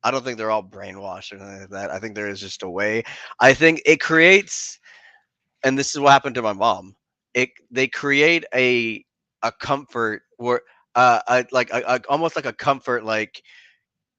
I don't think they're all brainwashed or anything like that. I think there is just a way. I think it creates, and this is what happened to my mom. They create a comfort where almost like a comfort, like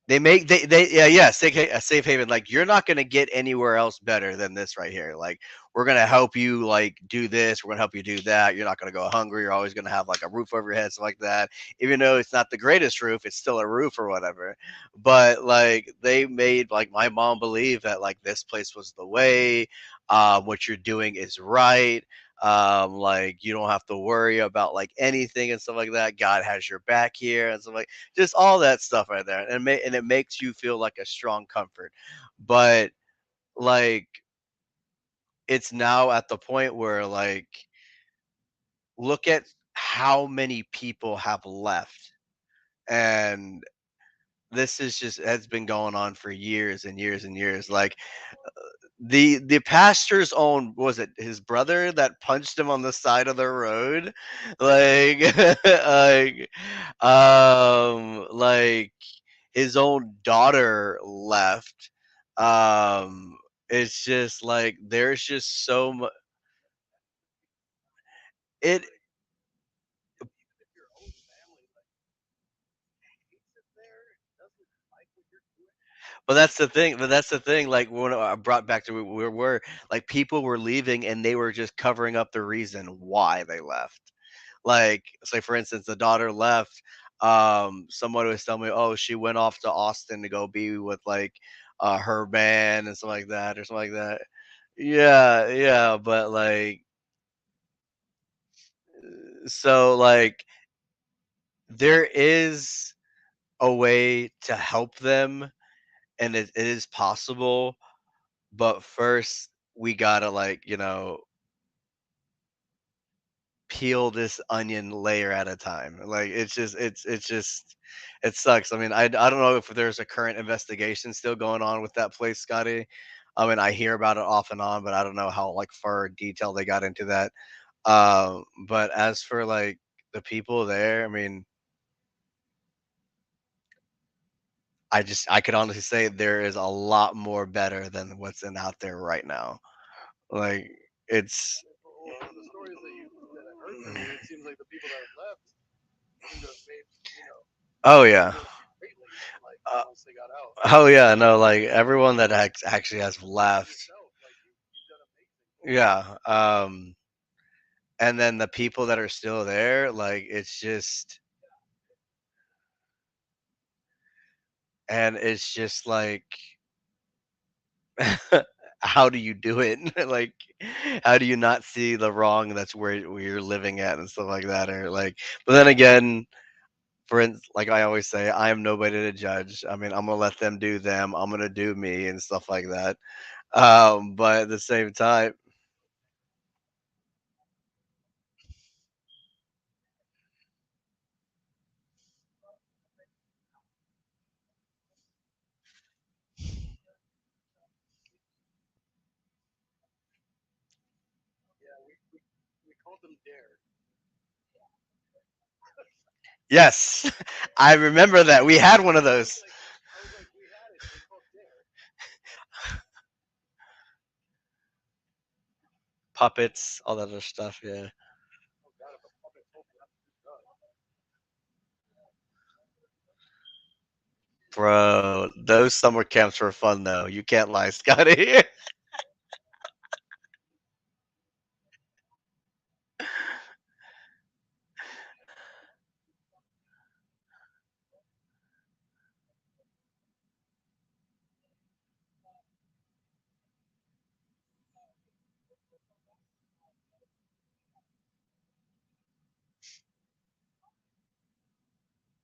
they yeah, a safe haven. Like, you're not gonna get anywhere else better than this right here. Like, we're gonna help you, like, do this. We're gonna help you do that. You're not gonna go hungry. You're always gonna have like a roof over your head, stuff like that. Even though it's not the greatest roof, it's still a roof or whatever. But like, they made like my mom believe that like this place was the way. What you're doing is right. Like, you don't have to worry about like anything and stuff like that. God has your back here and stuff like, just all that stuff right there, and it makes you feel like a strong comfort. But like, it's now at the point where, like, look at how many people have left, and this is just has been going on for years and years and years. Like, the pastor's own, was it his brother that punched him on the side of the road, like, like his own daughter left. It's just like there's just so much. It, And even if your own family like hates it there, doesn't like what you're doing, but that's the thing. But that's the thing. Like, when I brought back to where we were, like, people were leaving and they were just covering up the reason why they left. Like, say for instance, the daughter left. Someone was telling me, oh, she went off to Austin to go be with like her band and stuff like that, or something like that. Yeah, yeah, but like, so like, there is a way to help them, and it is possible, but first we gotta, like, peel this onion layer at a time. Like, it's just it sucks. I mean, I don't know if there's a current investigation still going on with that place, Scotty. I mean, I hear about it off and on, but I don't know how like far detail they got into that. But as for like the people there, I mean, I could honestly say there is a lot more better than what's in out there right now. Like it's Well, from the stories that I've heard from you, it seems like the people that have left seem to have made, oh yeah. influenced you greatly, like Uh, once they got out. oh yeah, no, like everyone that actually has left. Yourself, like you've done amazing. Yeah. And then the people that are still there, like it's just and it's just like how do you do it? Like how do you not see the wrong that's where you're living at and stuff like that or like but then again like I always say, I am nobody to judge. I mean, I'm gonna let them do them. I'm gonna do me and stuff like that. But at the same time, Yeah, we called them Dare. yes, I remember that we had one of those I was like, we had it. It was called Dare. puppets, all that other stuff. Yeah, Oh God, if a puppet told me not to do drugs. bro, those summer camps were fun though. You can't lie, Scotty. What's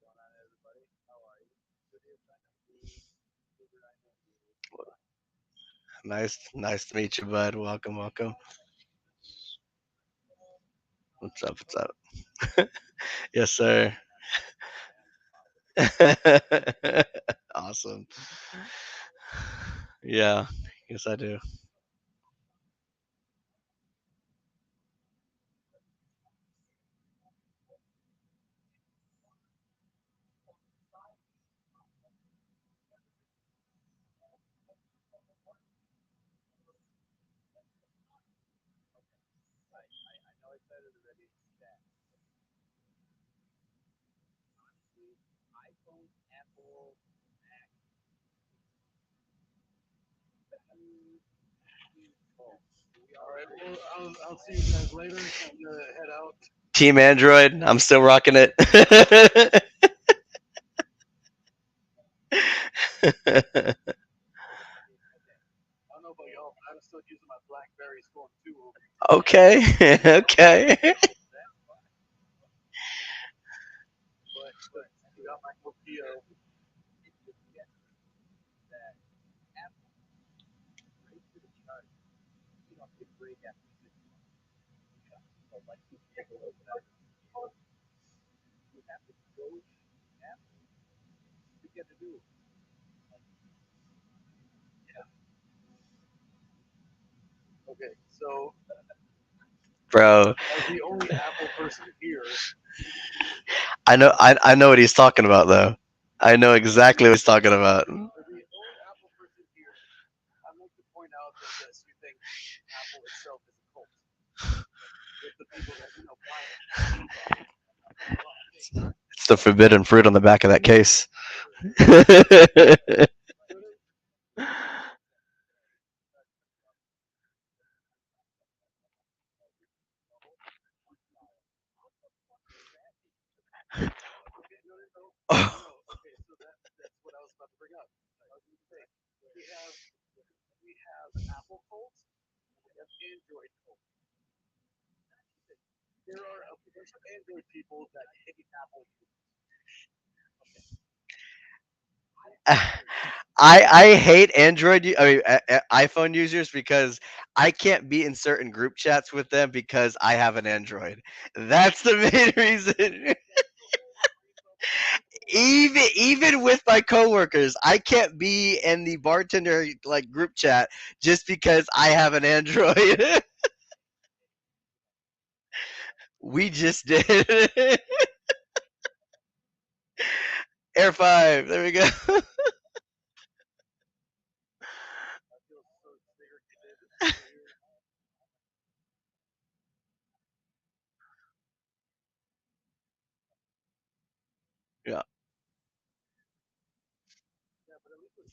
going on, everybody? How are you? Good here, China. Good, I know you. Nice to meet you, bud. Welcome, welcome. What's up? What's up? Yes, sir. Awesome. Yeah, yes, I do. I know I said it already. That honestly, iPhone, Apple, Mac, oh, all right. Well, I'll see you guys later. I'm gonna head out. Team Android, I'm still rocking it. I don't know about y'all, but I'm still using my BlackBerry Storm 2 over here. Okay, okay. But I got my Nokia. That Apple right to the chart. You don't get break after 6 months. So like you take a look at that. You have to go to Apple to get a new. Yeah. Okay. So Bro, as the only Apple person here, I know what he's talking about though. I know exactly what he's talking about. as the only Apple person here, I'd like to point out that yes, you think Apple itself is a cult with the people that buy it. It's the forbidden fruit on the back of that case. Okay, so that's what I was about to bring up. I was going to say we have Apple cults, we have Android cults. There are a bunch of Android people that hate Apple. I hate iPhone users because I can't be in certain group chats with them because I have an Android. That's the main reason. Even with my coworkers, I can't be in the bartender like group chat just because I have an Android. We just did. Air 5. There we go.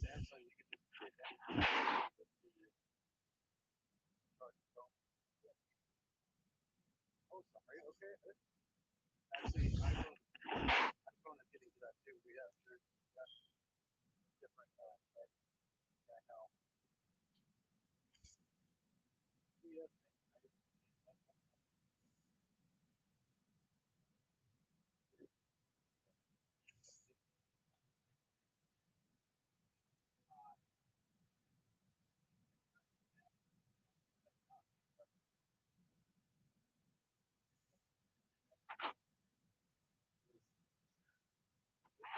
Samsung, you can just get anything with the phone. Oh, sorry. Okay. Actually, iPhone is getting to that too. We have different. Yeah, I know. Yeah.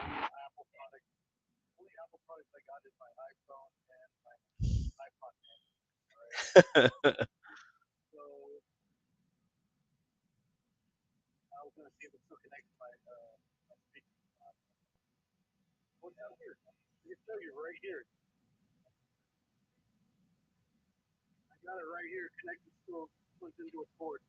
Apple product. Only Apple products I got is my iPhone and my iPod. Right. So I was gonna see if it still connects my speaker. What's down here? You can tell you right here. I got it right here connected to plugged into a cord.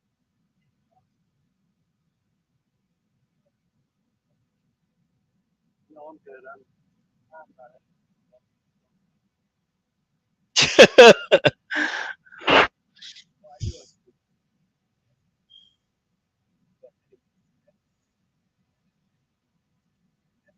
No, I'm good. I'm not. I do like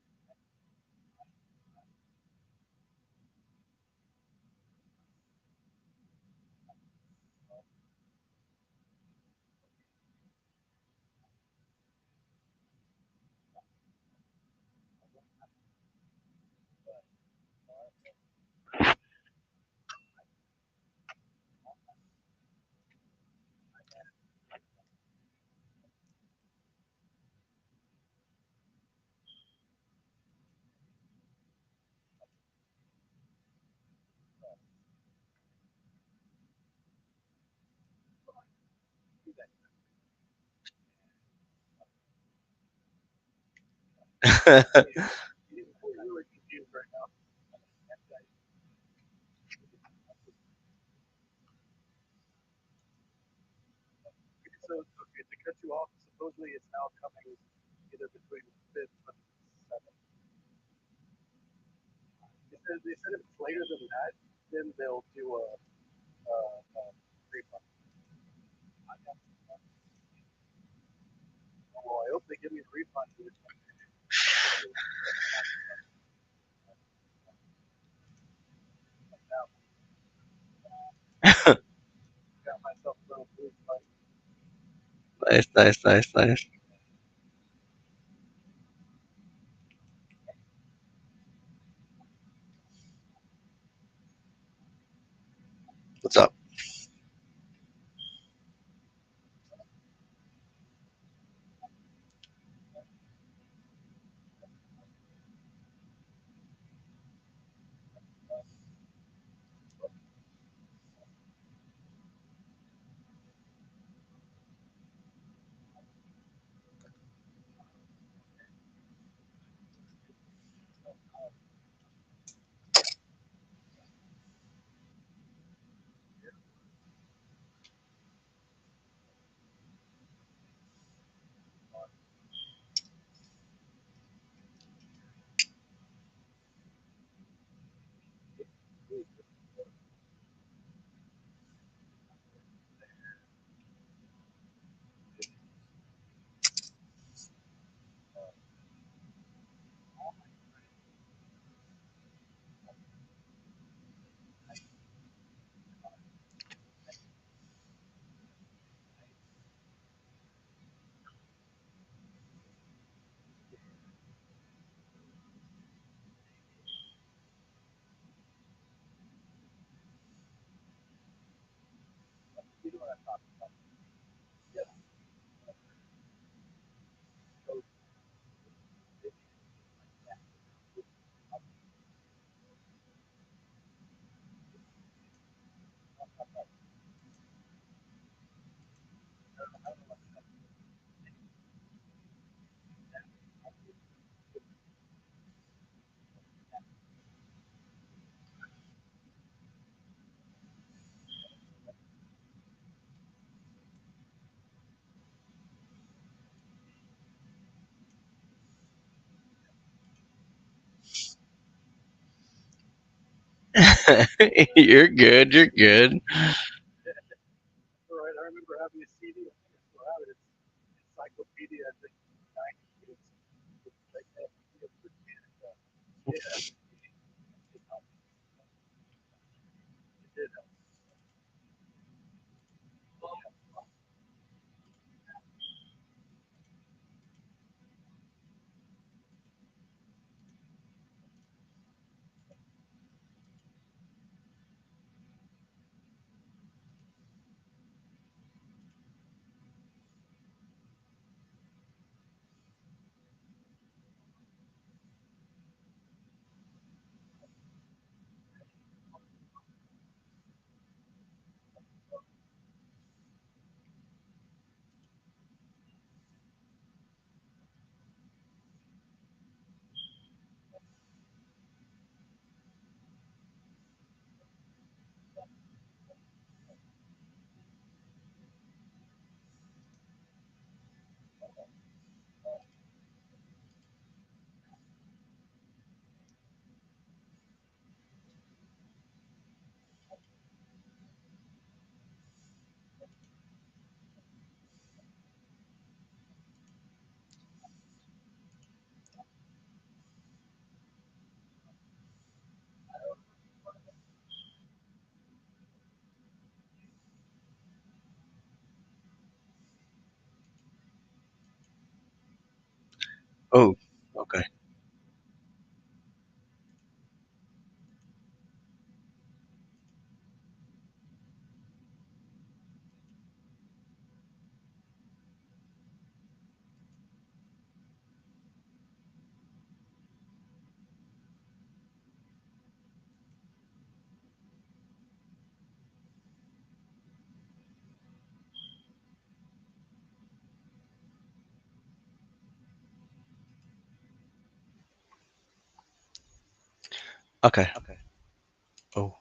do that. I'm really confused right now. So okay, to cut you off, supposedly it's now coming either between the fifth and seventh. They said if it's later than that, then they'll do a refund. Well, I hope they give me a refund for this one. Now, got myself a little blue light. Nice, nice, nice, nice. What's up? You're good. You're good. Right. I remember having a CD. I think I still have it. It's Encyclopedia. I think 90. It's like that. Yeah. It did. Oh, okay. Okay. Oh.